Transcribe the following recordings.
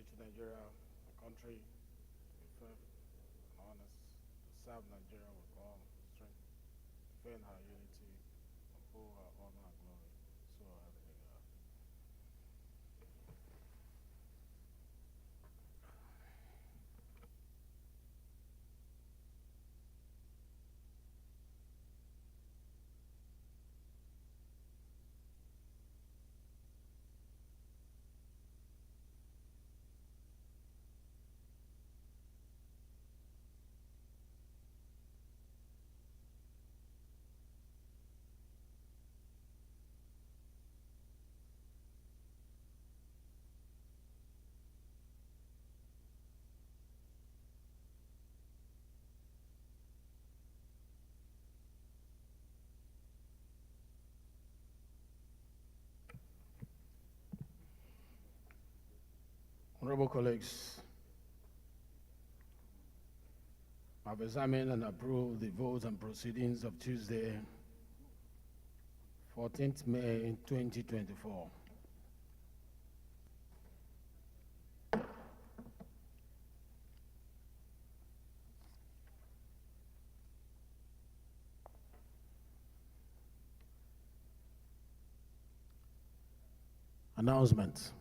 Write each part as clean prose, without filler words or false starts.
reach Nigeria, a country to be fair and honest, to serve Nigeria with all strength, defend her unity, uphold her honor and glory. So help me God. Honorable colleagues, I've examined and approved the votes and proceedings of Tuesday, 14th May 2024. Announcement.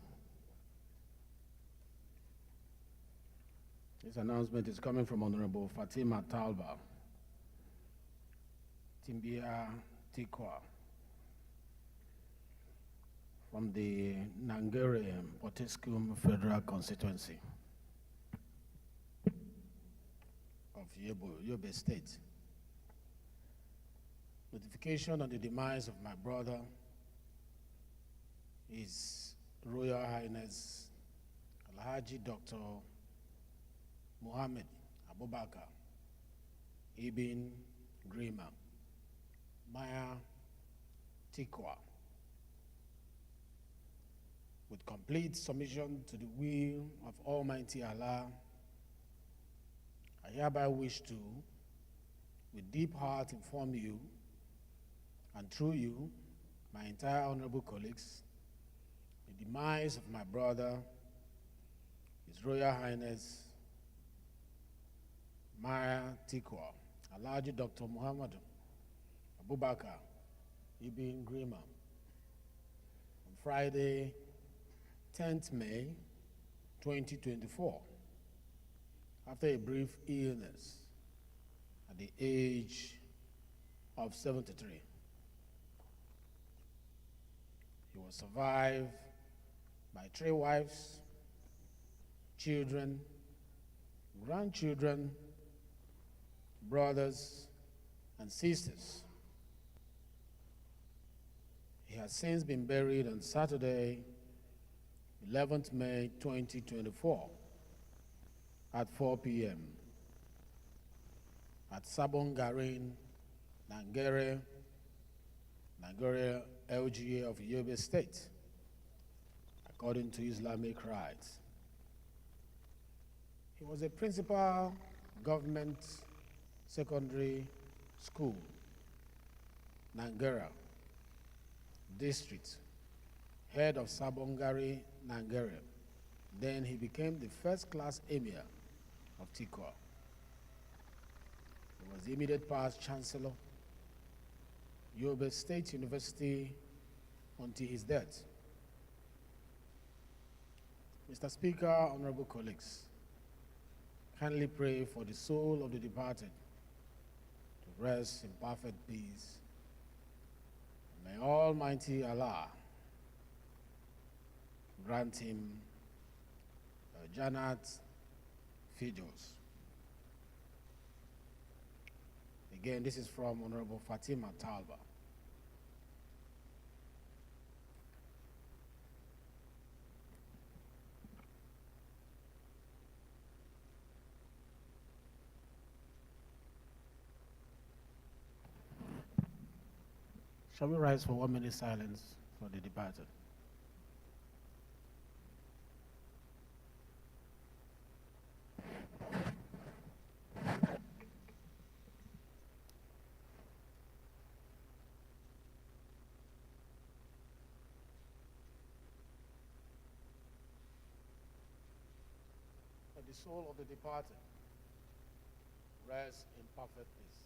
This announcement is coming from Honorable Fatima Talba, Timbia Tikwa, from the Nangere Potiskum Federal Constituency of Yobe State. Notification on the demise of my brother, His Royal Highness Alhaji Dr. Muhammad Abubakar Ibn Grima Maya Tikwa, with complete submission to the will of Almighty Allah, I hereby wish to, with deep heart, inform you, and through you, my entire honorable colleagues, the demise of my brother, His Royal Highness Maya Tikwa, Alhaji Dr. Muhammad Abubakar Ibn Grima, on Friday, 10th May 2024, after a brief illness at the age of 73. He was survived by 3 wives, children, grandchildren, brothers, and sisters. He has since been buried on Saturday, 11th May 2024 at 4 p.m. at Sabongarin, Nangere LGA of Yobe State, according to Islamic rites. He was a principal government secondary school, Nangera district, head of Sabongari Nangere. Then he became the first-class emir of Tikwa. He was the immediate past chancellor, Yobe State University, until his death. Mr. Speaker, honorable colleagues, kindly pray for the soul of the departed to rest in perfect peace. May Almighty Allah grant him Janat Fijos. Again, this is from Honorable Fatima Talba. Shall we rise for 1 minute silence for the departed? May the soul of the departed rest in perfect peace.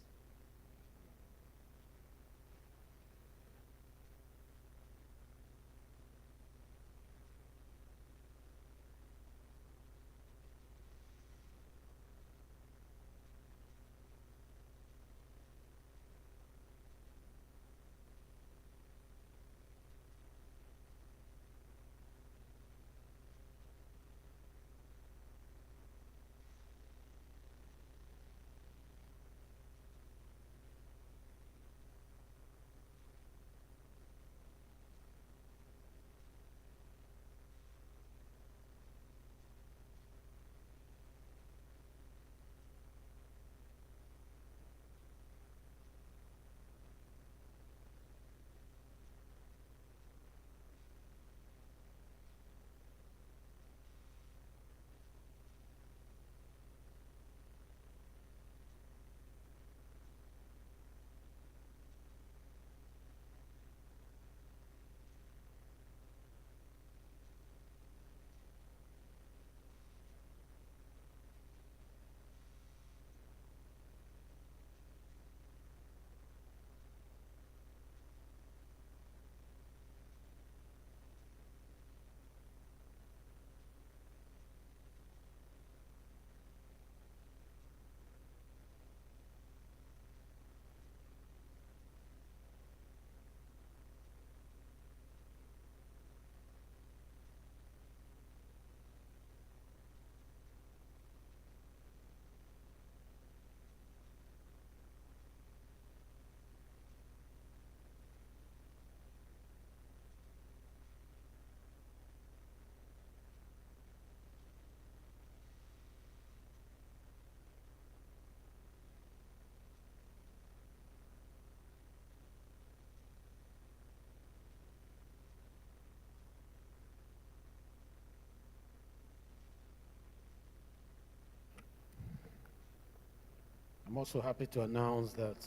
I'm also happy to announce that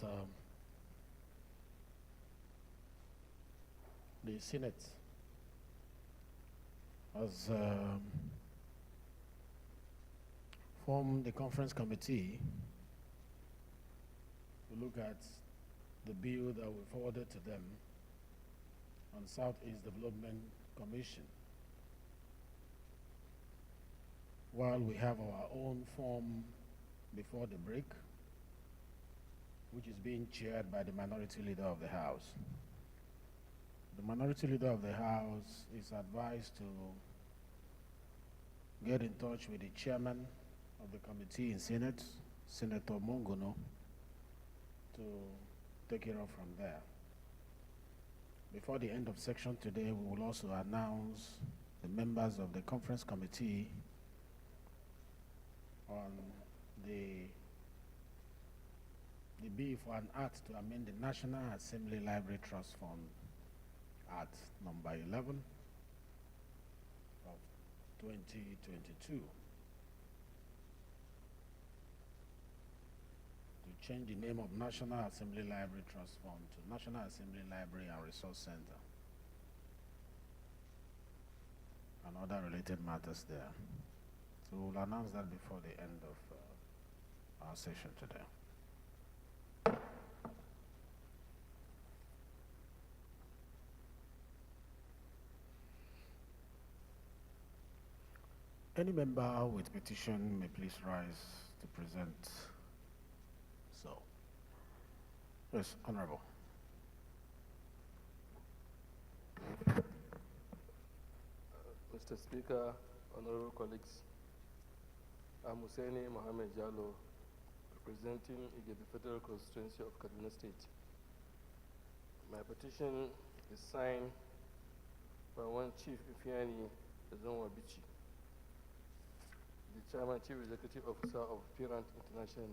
the Senate has formed a conference committee to look at the bill that we forwarded to them on Southeast Development Commission. While we have our own form before the break, which is being chaired by the minority leader of the House. The minority leader of the House is advised to get in touch with the chairman of the committee in Senate, Senator Mongono, to take it off from there. Before the end of section today, we will also announce the members of the conference committee on the bill for an act to amend the National Assembly Library Trust Fund Act number 11 of 2022 to change the name of National Assembly Library Trust Fund to National Assembly Library and Resource Center and other related matters there. So we'll announce that before the end of our session today. Any member with petition may please rise to present. So, yes, Honorable. Mr. Speaker, honorable colleagues, I'm Hussaini Mohammed Jallo, representing the Federal Constituency of Kaduna State. My petition is signed by one Chief Ifiani Ezonwabichi, the Chairman Chief Executive Officer of Pirant International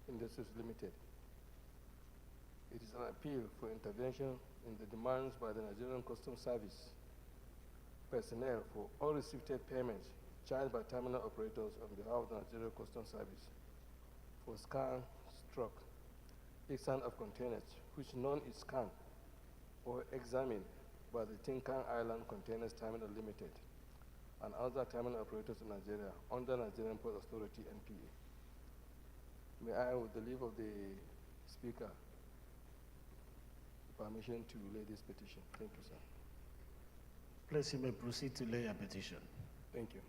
Industries Limited. It is an appeal for intervention in the demands by the Nigerian Customs Service personnel for unreceived payments charged by terminal operators on behalf of the Nigerian Customs Service for scan, stroke, exam of containers which none is scanned or examined by the Tinkan Island Containers Terminal Limited and other terminal operators in Nigeria under Nigerian Port Authority (NPA. May I, with the leave of the Speaker, permission to lay this petition. Thank you, sir. Please, you may proceed to lay your petition. Thank you.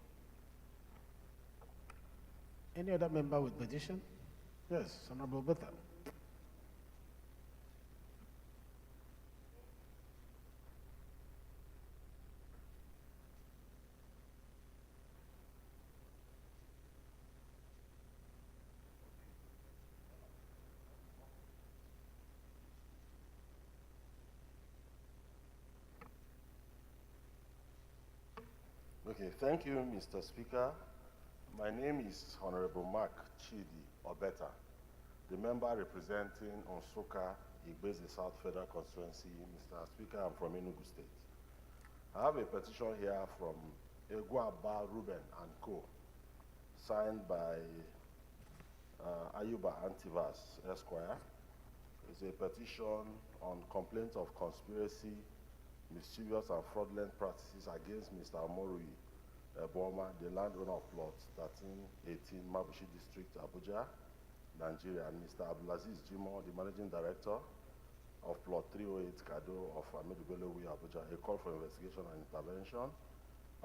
Any other member with petition? Yes, Honorable Botha. Okay, thank you, Mr. Speaker. My name is Honorable Mark Chidi Obeta, the member representing Onsoka, Igbeze South Federal Constituency. Mr. Speaker, I'm from Enugu State. I have a petition here from Egwaba Ruben and Co., signed by Ayuba Antivas Esquire. It's a petition on complaint of conspiracy, mischievous and fraudulent practices against Mr. Amorui Boma, the landowner of plot 1318 Mabushi District, Abuja, Nigeria, and Mr. Abdulaziz Jimo, the managing director of plot 308 Kado of Amedubelewi, Abuja, a call for investigation and intervention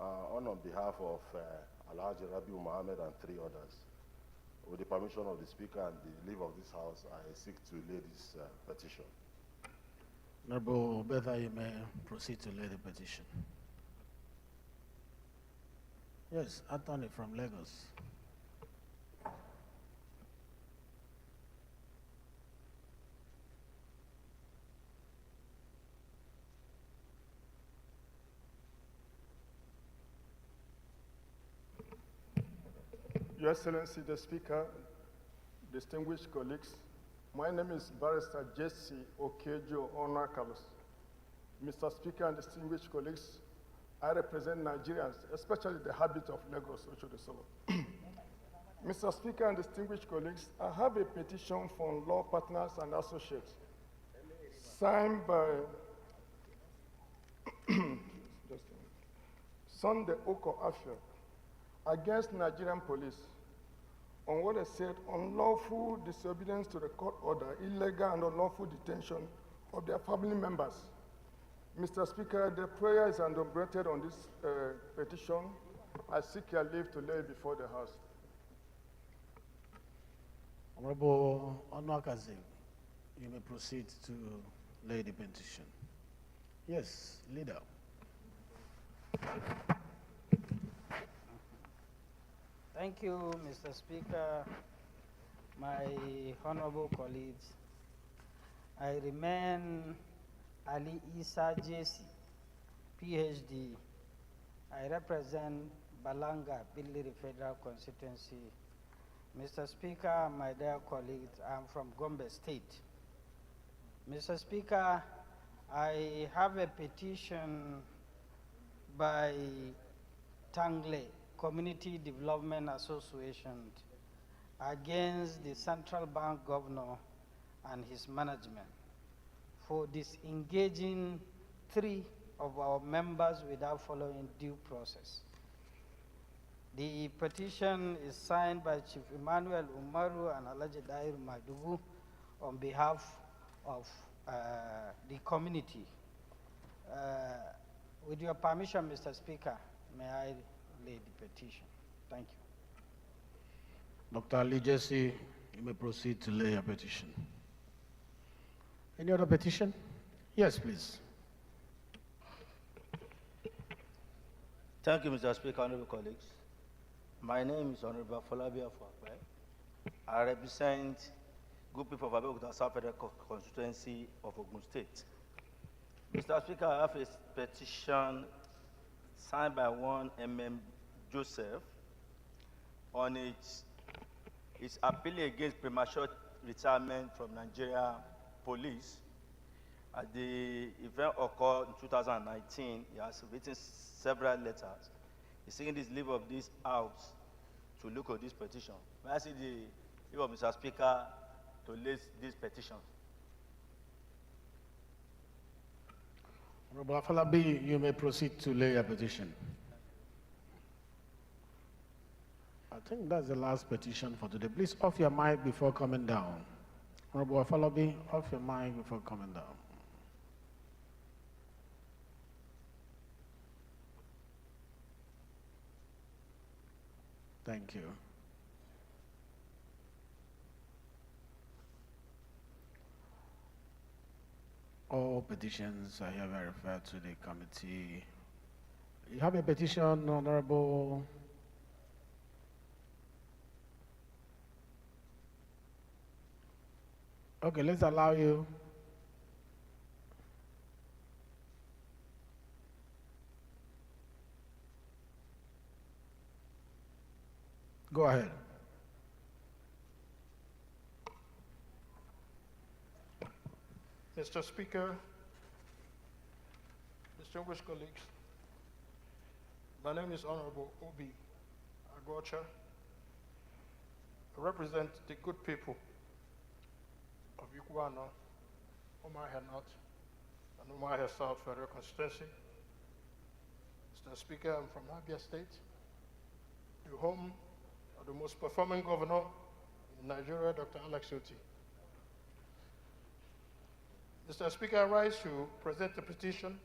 on behalf of Alhaji Rabiu Mohammed and 3 others. With the permission of the Speaker and the leave of this House, I seek to lay this petition. Honorable Betha, you may proceed to lay the petition. Yes, Attorney from Lagos. Your Excellency, the Speaker, distinguished colleagues, my name is Barrister Jesse Okejo Onakalos. Mr. Speaker and distinguished colleagues, I represent Nigerians, especially the habit of Lagos, Ochodesolo. Mr. Speaker and distinguished colleagues, I have a petition from law partners and associates, signed by Sunday Oko Afia, against Nigerian police on what they said unlawful disobedience to the court order, illegal and unlawful detention of their family members. Mr. Speaker, the prayer is enumerated on this petition. I seek your leave to lay it before the House. Honorable Onwakazi, you may proceed to lay the petition. Yes, leader. Thank you, Mr. Speaker, my honorable colleagues. I remain Ali Isa JC, PhD. I represent Balanga, Plenary Federal Constituency. Mr. Speaker, my dear colleagues, I'm from Gombe State. Mr. Speaker, I have a petition by Tangle Community Development Association against the Central Bank Governor and his management for disengaging 3 of our members without following due process. The petition is signed by Chief Emmanuel Umaru and Alhaji Dair Madugu on behalf of the community. With your permission, Mr. Speaker, may I lay the petition? Thank you. Dr. Ali Jesse, you may proceed to lay your petition. Any other petition? Yes, please. Thank you, Mr. Speaker, honorable colleagues. My name is Honorable Folabia Fuakwe. I represent good people of Abeokuta South Federal Constituency of Ogun State. Mr. Speaker, I have a petition signed by one MM Joseph on its appeal against premature retirement from Nigeria Police. At the event occurred in 2019, he has written several letters. He's seeking this leave of this House to look at this petition. May I see the leave of Mr. Speaker to list this petition? Honorable Afalabi, you may proceed to lay your petition. I think that's the last petition for today. Please off your mic before coming down. Honorable Afolabi, off your mic before coming down. Thank you. All petitions are hereby referred to the committee. You have a petition, Honorable. Okay, let's allow you. Go ahead. Mr. Speaker, distinguished colleagues, my name is Honorable Obi Agocha. I represent the good people of Iguana, Umuahia North, and Umuahia South Federal Constituency. Mr. Speaker, I'm from Abia State, the home of the most performing governor in Nigeria, Dr. Alex Otti. Mr. Speaker, I rise to present a petition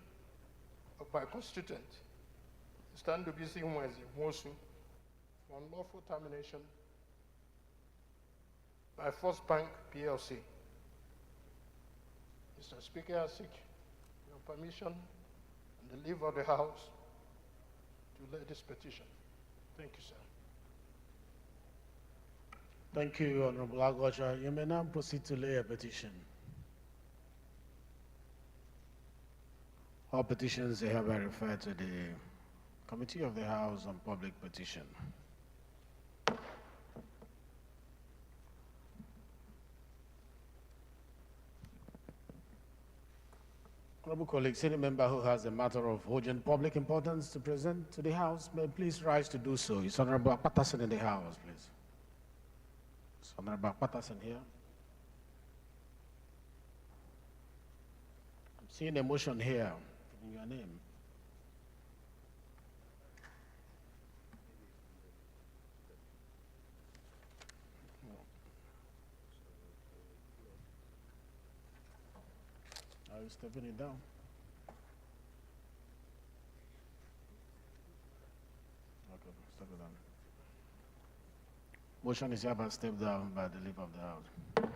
of my constituent, Mr. Ndubisi Mwezi Mwosu, for unlawful termination by First Bank PLC. Mr. Speaker, I seek your permission and the leave of the House to lay this petition. Thank you, sir. Thank you, Honorable Agocha. You may now proceed to lay a petition. All petitions are hereby referred to the Committee of the House on Public Petition. Honorable colleagues, any member who has a matter of urgent public importance to present to the House may please rise to do so. Is Honorable Patterson in the House, please? Is Honorable Patterson here? I'm seeing a motion here in your name. Are you stepping it down? Okay, step it down. Motion is hereby stepped down by the leave of the House.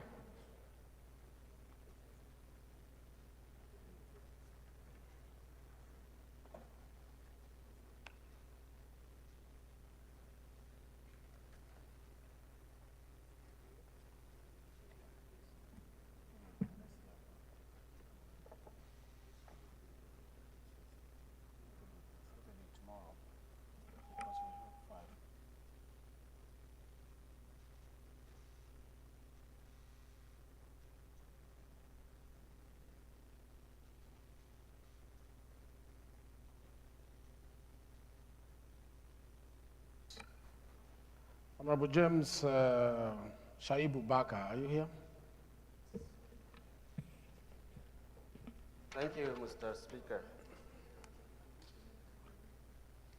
Honorable James Shaibu Baka, are you here? Thank you, Mr. Speaker.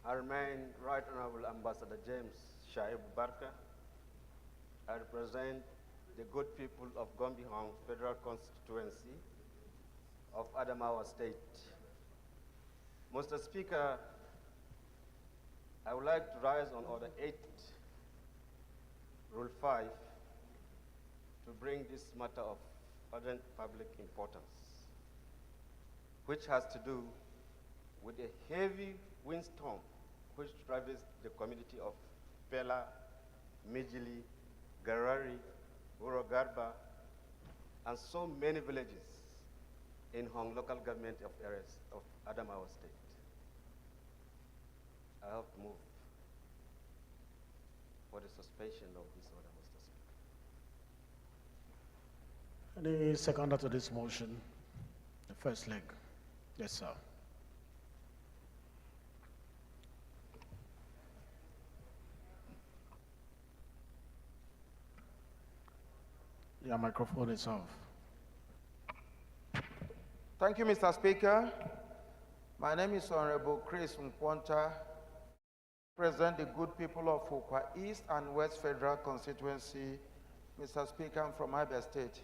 I remain Right Honorable Ambassador James Shaibu Barka. I represent the good people of Gombihong Federal Constituency of Adamawa State. Mr. Speaker, I would like to rise on Order 8, Rule 5, to bring this matter of urgent public importance, which has to do with a heavy windstorm which ravaged the community of Pela, Mijili, Garari, Urogarba, and so many villages in Hong local government of areas of Adamawa State. I have to move for the suspension of this order, Mr. Speaker. Any seconder to this motion? The first leg. Yes, sir. Your microphone is off. Thank you, Mr. Speaker. My name is Honorable Chris Mkwanta, Represent the good people of Fukwa East and West Federal Constituency, Mr. Speaker, I'm from Abia State.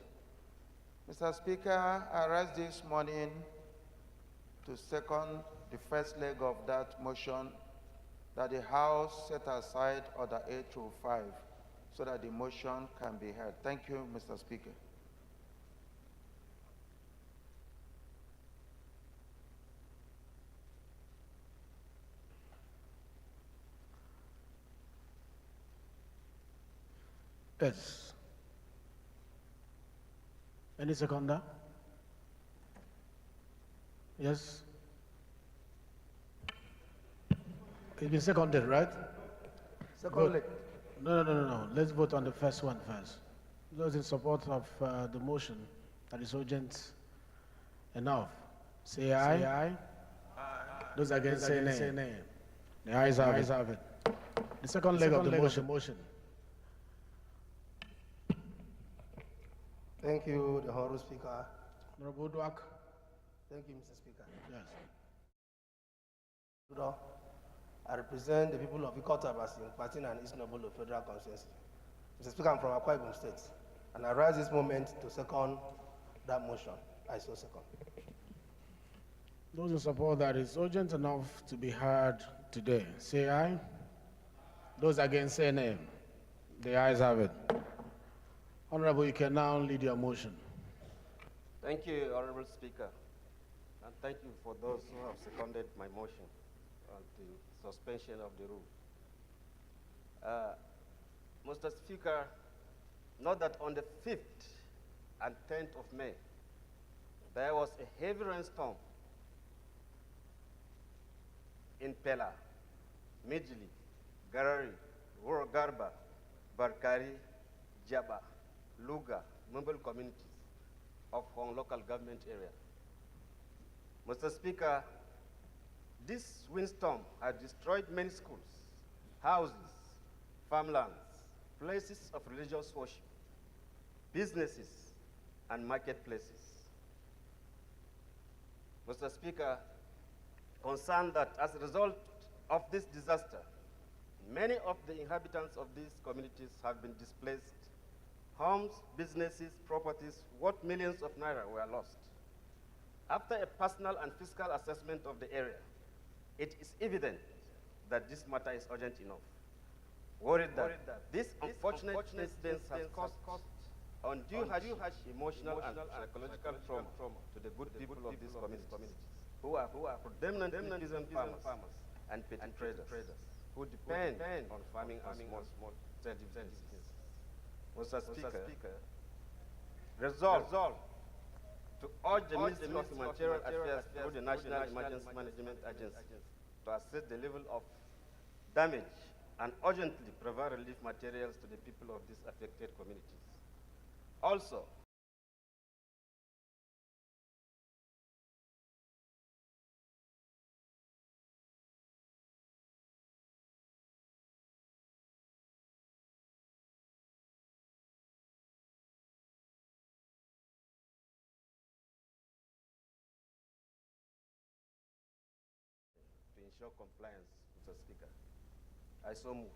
Mr. Speaker, I rise this morning to second the first leg of that motion that the House set aside Order 8 through 5 so that the motion can be heard. Thank you, Mr. Speaker. Yes. Any seconder? Yes. It's been seconded, right? Secondly, No. Let's vote on the first one first. Those in support of the motion that is urgent enough, say aye. Say aye. Those against say nay. The ayes have it. The second leg of the motion. thank you, the Honorable Speaker. Honorable Duak. Thank you, Mr. Speaker. Yes. I represent the people of Ikota, Basin and East Nobolo Federal Constituency. Mr. Speaker, I'm from Akwa Ibom State, and I rise this moment to second that motion. I so second. Those in support that is urgent enough to be heard today, say aye. Those against say nay. The ayes have it. Honorable, you can now lead your motion. Thank you, Honorable Speaker. And thank you for those who have seconded my motion on the suspension of the rule. Mr. Speaker, note that on the 5th and 10th of May, there was a heavy rainstorm in Pela, Mijili, Garari, Garba, Barkari, Jaba, Luga, Mumble communities of Hong local government area. Mr. Speaker, this windstorm has destroyed many schools, houses, farmlands, places of religious worship, businesses, and marketplaces. Mr. Speaker, concerned that as a result of this disaster, many of the inhabitants of these communities have been displaced. Homes, businesses, properties worth millions of naira were lost. After a personal and fiscal assessment of the area, it is evident that this matter is urgent enough. Worried that this unfortunate incident has caused undue harsh emotional and psychological trauma to the good people of these communities, who are predominantly peasant farmers and petty traders, who depend on farming and small businesses. Mr. Speaker, resolve to urge the Ministry of Humanitarian Affairs through the National Emergency Management Agency to assess the level of damage and urgently provide relief materials to the people of these affected communities. Also, to ensure compliance, Mr. Speaker. I so move.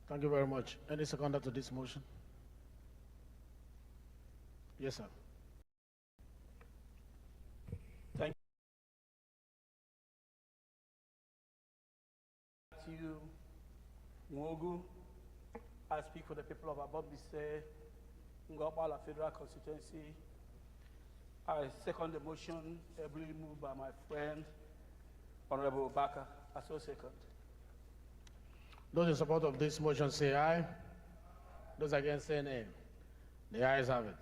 Thank you very much. Any seconder to this motion? Yes, sir. Thank you, Mwogu. I speak for the people of Abobise, Ngopala Federal Constituency. I second the motion, ably moved by my friend, Honorable Baka. I so second. Those in support of this motion say aye. Those against say nay. The ayes have it.